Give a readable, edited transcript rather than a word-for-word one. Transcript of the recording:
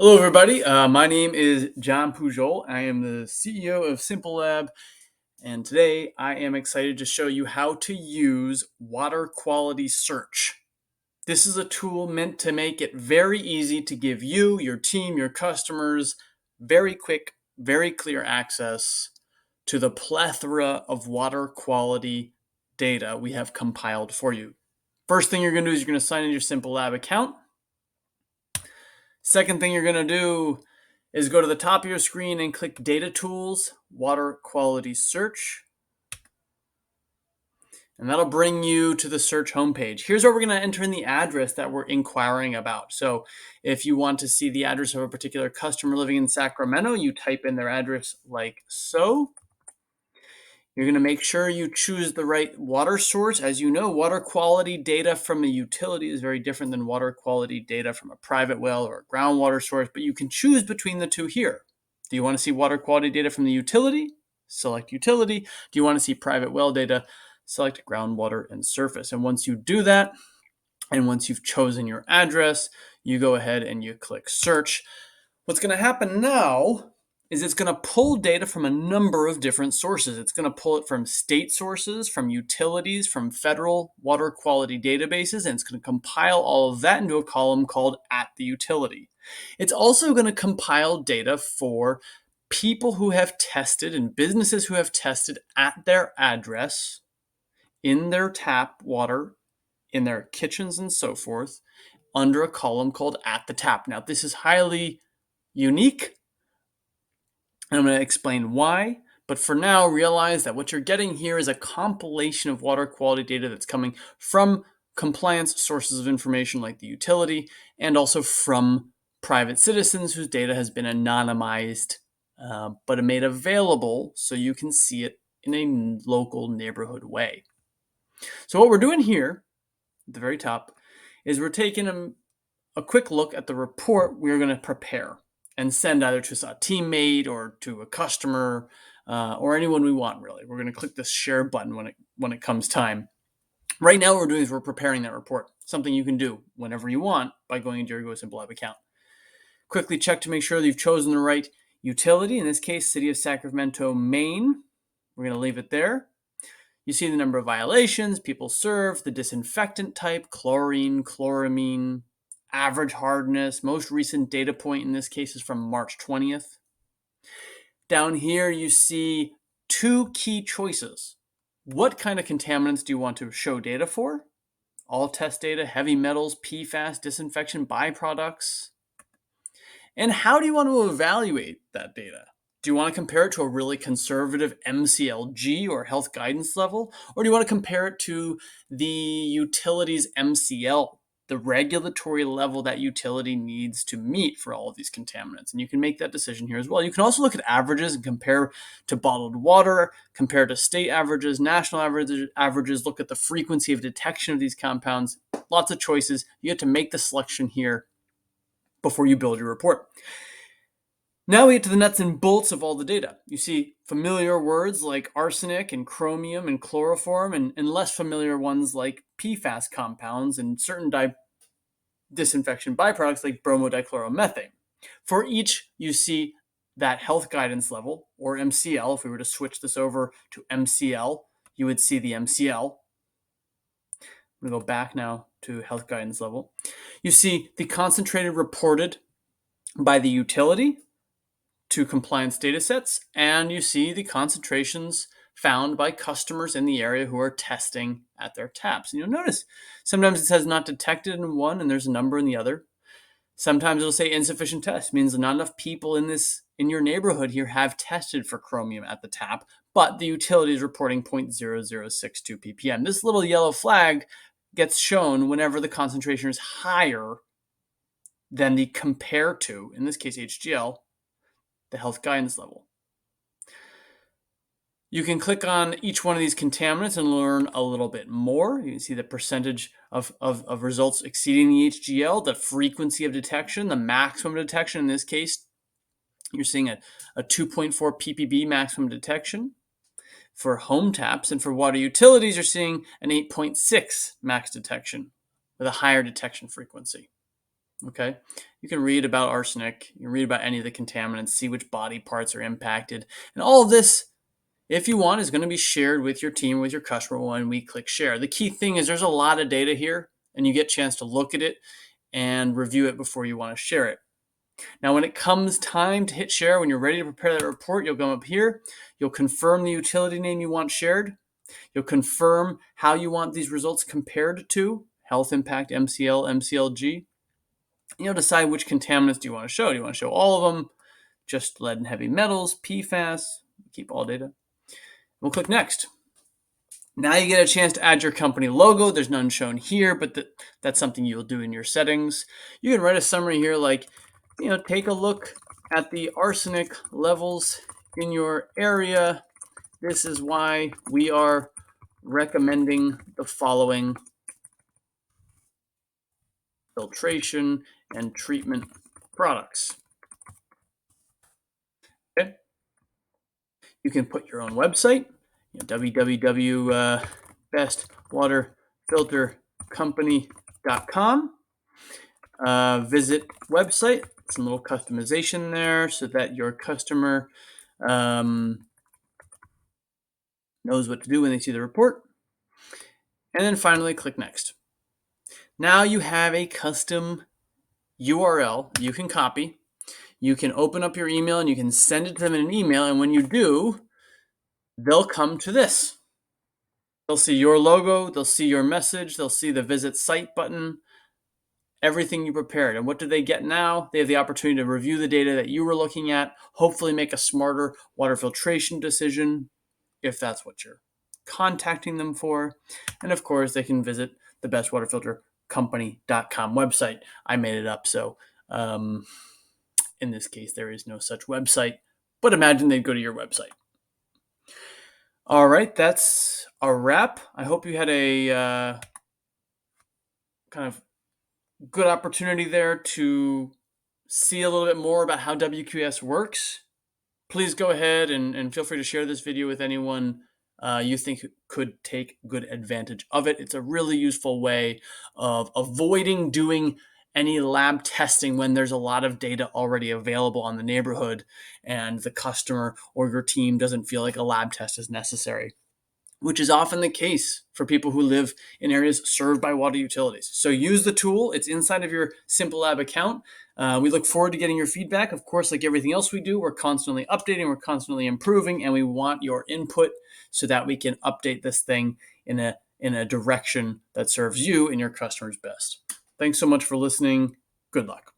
Hello, everybody. My name is John Pujol. I am the CEO of SimpleLab, and today I am excited to show you how to use water quality search. This is a tool meant to make it very easy to give you, your team, your customers very quick, very clear access to the plethora of water quality data we have compiled for you. First thing you're going to do is you're going to sign in your SimpleLab account. Second thing you're going to do is go to the top of your screen and click Data Tools, Water Quality Search. And that'll bring you to the search homepage. Here's where we're going to enter in the address that we're inquiring about. So if you want to see the address of a particular customer living in Sacramento, you type in their address like so. You're going to make sure you choose the right water source. As you know, water quality data from a utility is very different than water quality data from a private well or a groundwater source, but you can choose between the two here. Do you want to see water quality data from the utility? Select utility. Do you want to see private well data? Select groundwater and surface. And once you do that, and once you've chosen your address, you go ahead and you click search. What's going to happen now is it's going to pull data from a number of different sources. It's going to pull it from state sources, from utilities, from federal water quality databases, and it's going to compile all of that into a column called at the utility. It's also going to compile data for people who have tested and businesses who have tested at their address, in their tap water, in their kitchens and so forth, under a column called at the tap. Now, this is highly unique. I'm going to explain why, but for now, realize that what you're getting here is a compilation of water quality data that's coming from compliance sources of information like the utility and also from private citizens whose data has been anonymized but made available so you can see it in a local neighborhood way. So what we're doing here at the very top is we're taking a quick look at the report we're going to prepare and send either to a teammate or to a customer or anyone we want, really. We're going to click this share button when it comes time. Right now, what we're doing is we're preparing that report, something you can do whenever you want by going into your SimpleLab account. Quickly check to make sure that you've chosen the right utility. In this case, City of Sacramento, Maine. We're going to leave it there. You see the number of violations, people served, the disinfectant type, chlorine, chloramine, average hardness. Most recent data point in this case is from March 20th. Down here, you see two key choices. What kind of contaminants do you want to show data for? All test data, heavy metals, PFAS, disinfection byproducts. And how do you want to evaluate that data? Do you want to compare it to a really conservative MCLG or health guidance level? Or do you want to compare it to the utility's MCL, the regulatory level that utility needs to meet for all of these contaminants? And you can make that decision here as well. You can also look at averages and compare to bottled water, compare to state averages, national averages, look at the frequency of detection of these compounds. Lots of choices. You have to make the selection here before you build your report. Now we get to the nuts and bolts of all the data. You see familiar words like arsenic and chromium and chloroform and less familiar ones like PFAS compounds and certain disinfection byproducts like bromodichloromethane. For each, you see that health guidance level, or MCL. If we were to switch this over to MCL, you would see the MCL. I'm going to go back now to health guidance level. You see the concentrated reported by the utility to compliance data sets, and you see the concentrations found by customers in the area who are testing at their taps. And you'll notice sometimes it says not detected in one and there's a number in the other. Sometimes it'll say insufficient test, means not enough people in your neighborhood here have tested for chromium at the tap, but the utility is reporting 0.0062 ppm. This little yellow flag gets shown whenever the concentration is higher than the compare to, in this case HGL, the health guidance level. You can click on each one of these contaminants and learn a little bit more. You can see the percentage of results exceeding the HGL, the frequency of detection, the maximum detection. In this case, you're seeing a 2.4 ppb maximum detection. For home taps and for water utilities, you're seeing an 8.6 max detection with a higher detection frequency. Okay. You can read about arsenic. You can read about any of the contaminants, see which body parts are impacted. And all of this, if you want, is going to be shared with your team, with your customer when we click share. The key thing is there's a lot of data here, and you get a chance to look at it and review it before you want to share it. Now, when it comes time to hit share, when you're ready to prepare that report, you'll come up here. You'll confirm the utility name you want shared. You'll confirm how you want these results compared to health impact, MCL, MCLG. You'll decide which contaminants do you want to show. Do you want to show all of them? Just lead and heavy metals, PFAS, keep all data. We'll click next. Now you get a chance to add your company logo. There's none shown here, but that's something you'll do in your settings. You can write a summary here like, take a look at the arsenic levels in your area. This is why we are recommending the following filtration and treatment products. Okay. You can put your own website, www.bestwaterfiltercompany.com. Visit website, some little customization there so that your customer knows what to do when they see the report. And then finally, click next. Now you have a custom URL you can copy. You can open up your email and you can send it to them in an email. And when you do, they'll come to this. They'll see your logo, they'll see your message, they'll see the visit site button, everything you prepared. And what do they get now? They have the opportunity to review the data that you were looking at, hopefully make a smarter water filtration decision if that's what you're contacting them for. And of course, they can visit the bestwaterfiltercompany.com website. I made it up, so in this case, there is no such website, but imagine they'd go to your website. All right, that's a wrap. I hope you had a kind of good opportunity there to see a little bit more about how WQS works. Please go ahead and feel free to share this video with anyone you think could take good advantage of it. It's a really useful way of avoiding doing any lab testing when there's a lot of data already available on the neighborhood and the customer or your team doesn't feel like a lab test is necessary, which is often the case for people who live in areas served by water utilities. So use the tool. It's inside of your SimpleLab account. We look forward to getting your feedback. Of course, like everything else we do, we're constantly updating, we're constantly improving, and we want your input so that we can update this thing in a direction that serves you and your customers best. Thanks so much for listening. Good luck.